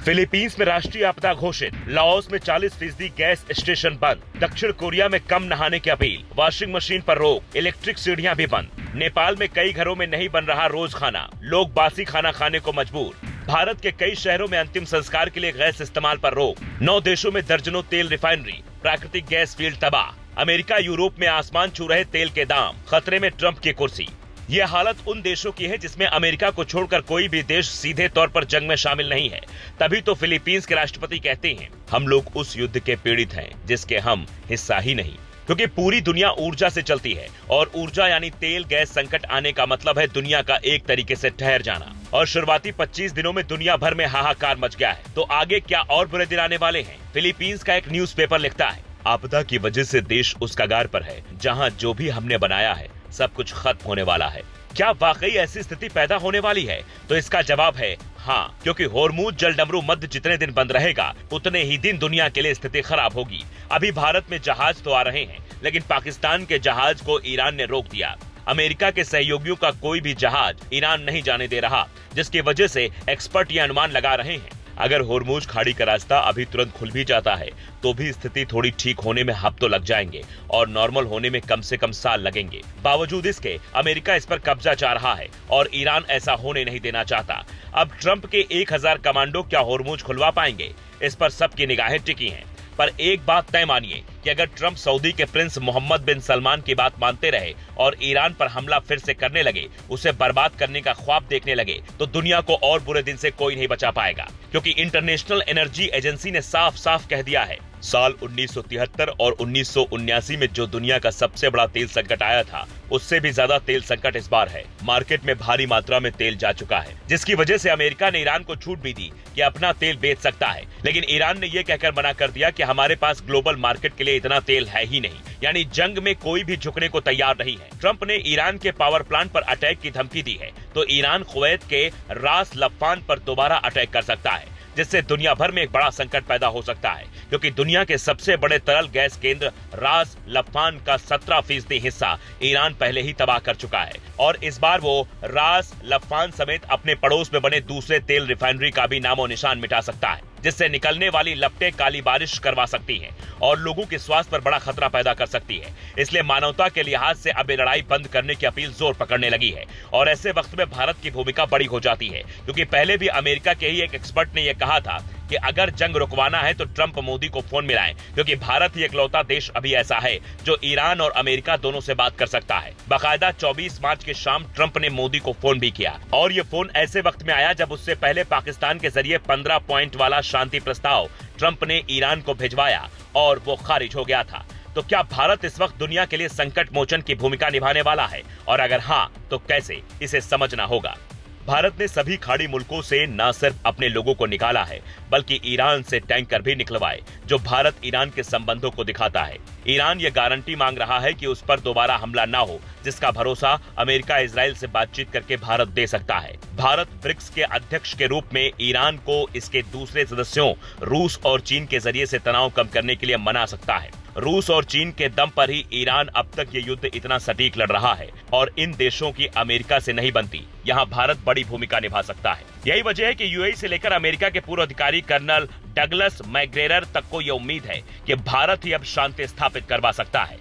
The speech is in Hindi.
फिलीपींस में राष्ट्रीय आपदा घोषित, लाओस में 40% गैस स्टेशन बंद, दक्षिण कोरिया में कम नहाने की अपील, वॉशिंग मशीन पर रोक, इलेक्ट्रिक सीढ़ियां भी बंद, नेपाल में कई घरों में नहीं बन रहा रोज खाना, लोग बासी खाना खाने को मजबूर, भारत के कई शहरों में अंतिम संस्कार के लिए गैस इस्तेमाल पर रोक, 9 देशों में दर्जनों तेल रिफाइनरी, प्राकृतिक गैस फील्ड तबाह, अमेरिका यूरोप में आसमान छू रहे तेल के दाम, खतरे में ट्रंप की कुर्सी। ये हालत उन देशों की है जिसमें अमेरिका को छोड़कर कोई भी देश सीधे तौर पर जंग में शामिल नहीं है। तभी तो फिलीपींस के राष्ट्रपति कहते हैं, हम लोग उस युद्ध के पीड़ित हैं जिसके हम हिस्सा ही नहीं, क्योंकि पूरी दुनिया ऊर्जा से चलती है और ऊर्जा यानी तेल गैस संकट आने का मतलब है दुनिया का एक तरीके से ठहर जाना। और शुरुआती 25 दिनों में दुनिया भर में हाहाकार मच गया है, तो आगे क्या और बुरे दिन आने वाले हैं। फिलीपींस का एक न्यूज़पेपर लिखता है, आपदा की वजह से देश उस कगार पर है जहां जो भी हमने बनाया है सब कुछ खत्म होने वाला है। क्या वाकई ऐसी स्थिति पैदा होने वाली है? तो इसका जवाब है हाँ, क्योंकि होर्मुज जलडमरू मध्य जितने दिन बंद रहेगा उतने ही दिन दुनिया के लिए स्थिति खराब होगी। अभी भारत में जहाज तो आ रहे हैं, लेकिन पाकिस्तान के जहाज को ईरान ने रोक दिया। अमेरिका के सहयोगियों का कोई भी जहाज ईरान नहीं जाने दे रहा, जिसकी वजह से एक्सपर्ट ये अनुमान लगा रहे हैं, अगर होर्मुज खाड़ी का रास्ता अभी तुरंत खुल भी जाता है तो भी स्थिति थोड़ी ठीक होने में हफ्तों लग जाएंगे और नॉर्मल होने में कम से कम साल लगेंगे। बावजूद इसके अमेरिका इस पर कब्जा चाह रहा है और ईरान ऐसा होने नहीं देना चाहता। अब ट्रंप के 1000 कमांडो क्या होर्मुज खुलवा पाएंगे? इस पर सबकी निगाहें टिकी हैं। पर एक बात तय मानिए कि अगर ट्रंप सऊदी के प्रिंस मोहम्मद बिन सलमान की बात मानते रहे और ईरान पर हमला फिर से करने लगे, उसे बर्बाद करने का ख्वाब देखने लगे, तो दुनिया को और बुरे दिन से कोई नहीं बचा पाएगा। क्योंकि इंटरनेशनल एनर्जी एजेंसी ने साफ साफ कह दिया है, साल 1973 और 1979 में जो दुनिया का सबसे बड़ा तेल संकट आया था, उससे भी ज्यादा तेल संकट इस बार है। मार्केट में भारी मात्रा में तेल जा चुका है, जिसकी वजह से अमेरिका ने ईरान को छूट भी दी कि अपना तेल बेच सकता है। लेकिन ईरान ने यह कहकर मना कर दिया कि हमारे पास ग्लोबल मार्केट के लिए इतना तेल है ही नहीं, यानी जंग में कोई भी झुकने को तैयार नहीं है। ट्रंप ने ईरान के पावर प्लांट पर अटैक की धमकी दी है, तो ईरान कुवैत के रास लफान पर दोबारा अटैक कर सकता है, जिससे दुनिया भर में एक बड़ा संकट पैदा हो सकता है। क्योंकि दुनिया के सबसे बड़े तरल गैस केंद्र रास लफान का 17% हिस्सा ईरान पहले ही तबाह कर चुका है और इस बार वो रास लफान समेत अपने पड़ोस में बने दूसरे तेल रिफाइनरी का भी नामो निशान मिटा सकता है, जिससे निकलने वाली लपटें काली बारिश करवा सकती हैं और लोगों के स्वास्थ्य पर बड़ा खतरा पैदा कर सकती है। इसलिए मानवता के लिहाज से अब ये लड़ाई बंद करने की अपील जोर पकड़ने लगी है और ऐसे वक्त में भारत की भूमिका बड़ी हो जाती है, क्योंकि पहले भी अमेरिका के ही एक एक्सपर्ट ने यह कहा था कि अगर जंग रुकवाना है तो ट्रंप मोदी को फोन मिलाएं, क्योंकि भारत ही इकलौता देश अभी ऐसा है जो ईरान और अमेरिका दोनों से बात कर सकता है। बाकायदा 24 मार्च की शाम ट्रंप ने मोदी को फोन भी किया और ये फोन ऐसे वक्त में आया जब उससे पहले पाकिस्तान के जरिए 15 पॉइंट वाला शांति प्रस्ताव ट्रंप ने ईरान को भिजवाया और वो खारिज हो गया था। तो क्या भारत इस वक्त दुनिया के लिए संकट मोचन की भूमिका निभाने वाला है? और अगर हाँ, तो कैसे? इसे समझना होगा। भारत ने सभी खाड़ी मुल्कों से न सिर्फ अपने लोगों को निकाला है, बल्कि ईरान से टैंकर भी निकलवाए, जो भारत ईरान के संबंधों को दिखाता है। ईरान ये गारंटी मांग रहा है कि उस पर दोबारा हमला न हो, जिसका भरोसा अमेरिका इजराइल से बातचीत करके भारत दे सकता है। भारत ब्रिक्स के अध्यक्ष के रूप में ईरान को इसके दूसरे सदस्यों रूस और चीन के जरिए से तनाव कम करने के लिए मना सकता है। रूस और चीन के दम पर ही ईरान अब तक ये युद्ध इतना सटीक लड़ रहा है और इन देशों की अमेरिका से नहीं बनती। यहाँ भारत बड़ी भूमिका निभा सकता है। यही वजह है कि यूएई से लेकर अमेरिका के पूर्व अधिकारी कर्नल डगलस मैकग्रेगर तक को यह उम्मीद है कि भारत ही अब शांति स्थापित करवा सकता है।